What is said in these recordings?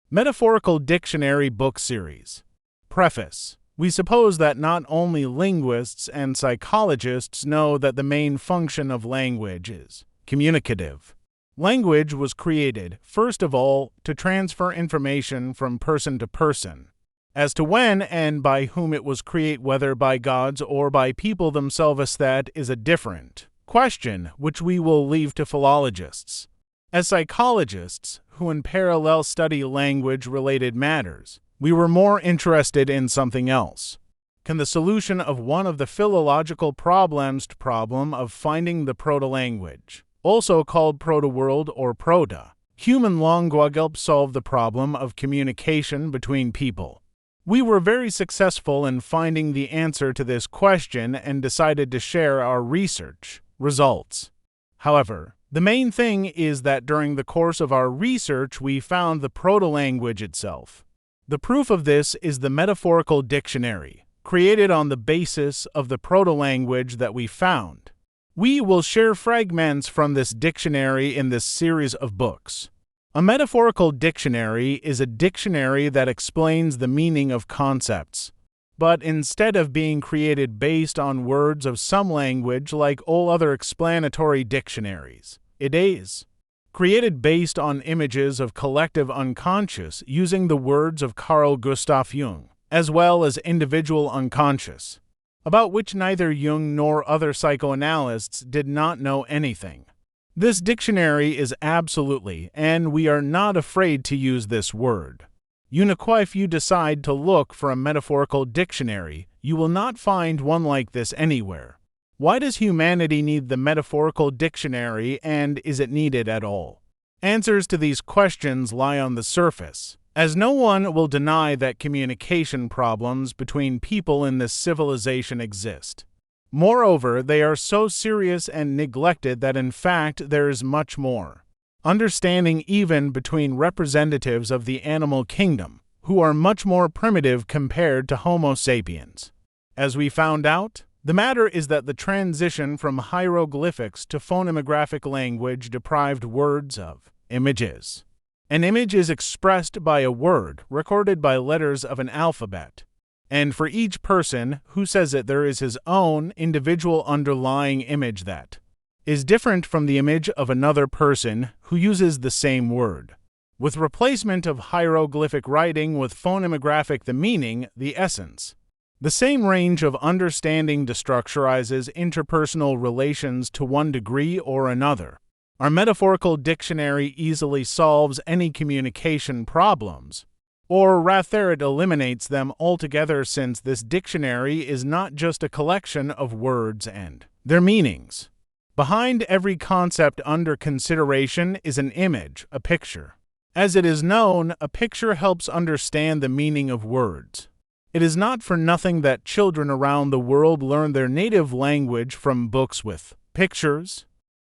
Metaphorical Dictionary Book Series. Preface. We suppose that not only linguists and psychologists know that the main function of language is communicative. Language was created, first of all, to transfer information from person to person. As to when and by whom it was created, whether by gods or by people themselves, that is a different question, which we will leave to philologists. As psychologists, who in parallel study language-related matters, we were more interested in something else. Can the solution of one of the philological problems, problem of finding the proto-language, also called proto-world or proto-human language, solve the problem of communication between people? We were very successful in finding the answer to this question and decided to share our research results. However, the main thing is that during the course of our research we found the proto-language itself. The proof of this is the metaphorical dictionary, created on the basis of the proto-language that we found. We will share fragments from this dictionary in this series of books. A metaphorical dictionary is a dictionary that explains the meaning of concepts, but instead of being created based on words of some language like all other explanatory dictionaries, it is created based on images of collective unconscious using the words of Carl Gustav Jung, as well as individual unconscious, about which neither Jung nor other psychoanalysts did not know anything. This dictionary is absolutely, and we are not afraid to use this word, unique. If you decide to look for a metaphorical dictionary, you will not find one like this anywhere. Why does humanity need the metaphorical dictionary, and is it needed at all? Answers to these questions lie on the surface, as no one will deny that communication problems between people in this civilization exist. Moreover, they are so serious and neglected that in fact there is much more understanding even between representatives of the animal kingdom, who are much more primitive compared to Homo sapiens. As we found out, the matter is that the transition from hieroglyphics to phonographic language deprived words of images. An image is expressed by a word recorded by letters of an alphabet, and for each person who says it there is his own individual underlying image that is different from the image of another person who uses the same word. With replacement of hieroglyphic writing with phonographic, the meaning, the essence, the same range of understanding destructurizes interpersonal relations to one degree or another. Our metaphorical dictionary easily solves any communication problems, or rather it eliminates them altogether, since this dictionary is not just a collection of words and their meanings. Behind every concept under consideration is an image, a picture. As it is known, a picture helps understand the meaning of words. It is not for nothing that children around the world learn their native language from books with pictures.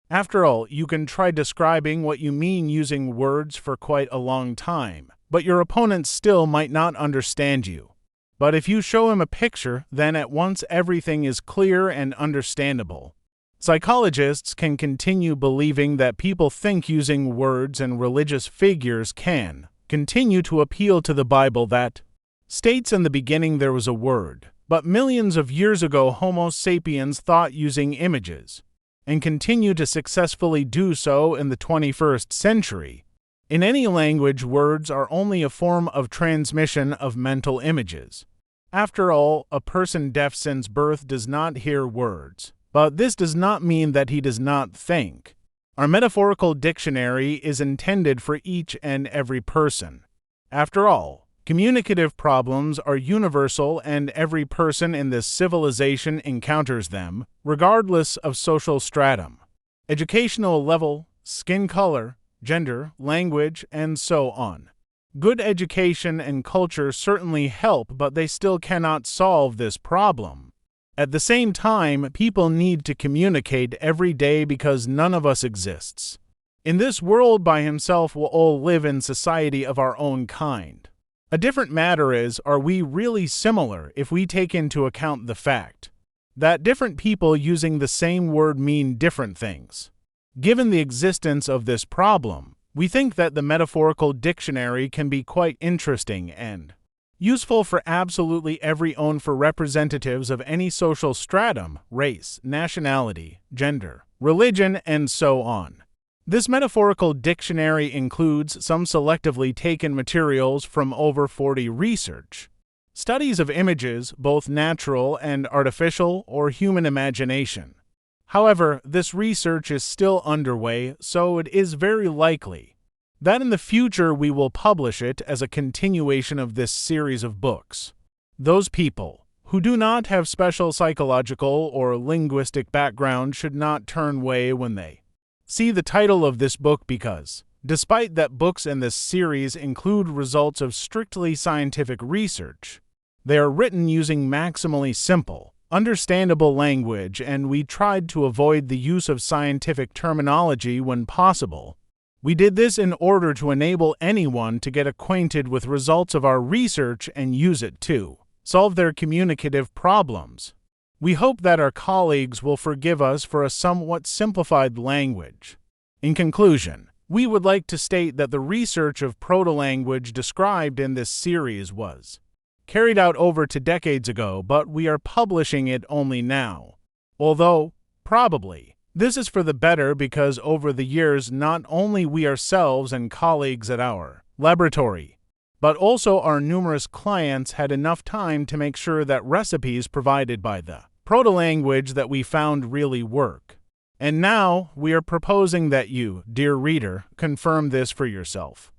After all, you can try describing what you mean using words for quite a long time, but your opponent still might not understand you. But if you show him a picture, then at once everything is clear and understandable. Psychologists can continue believing that people think using words and religious figures can continue to appeal to the Bible that states in the beginning there was a word, but millions of years ago Homo sapiens thought using images, and continue to successfully do so in the 21st century. In any language, words are only a form of transmission of mental images. After all, a person deaf since birth does not hear words, but this does not mean that he does not think. Our metaphorical dictionary is intended for each and every person. After all, communicative problems are universal and every person in this civilization encounters them, regardless of social stratum, educational level, skin color, gender, language, and so on. Good education and culture certainly help, but they still cannot solve this problem. At the same time, people need to communicate every day because none of us exists in this world by himself. We'll all live in society of our own kind. A different matter is, are we really similar if we take into account the fact that different people using the same word mean different things? Given the existence of this problem, We think that the metaphorical dictionary can be quite interesting and useful for absolutely every own for representatives of any social stratum, race, nationality, gender, religion, and so on. This metaphorical dictionary includes some selectively taken materials from over 40 research studies of images, both natural and artificial or human imagination. However, this research is still underway, so it is very likely that in the future we will publish it as a continuation of this series of books. Those people who do not have special psychological or linguistic background should not turn away when they see the title of this book because, despite that books in this series include results of strictly scientific research, they are written using maximally simple, understandable language, and we tried to avoid the use of scientific terminology when possible. We did this in order to enable anyone to get acquainted with results of our research and use it to solve their communicative problems. We hope that our colleagues will forgive us for a somewhat simplified language. In conclusion, we would like to state that the research of proto-language described in this series was carried out over 2 decades ago, but we are publishing it only now. Although, probably, this is for the better because over the years not only we ourselves and colleagues at our laboratory, but also our numerous clients had enough time to make sure that recipes provided by the proto-language that we found really work. And now we are proposing that you, dear reader, confirm this for yourself.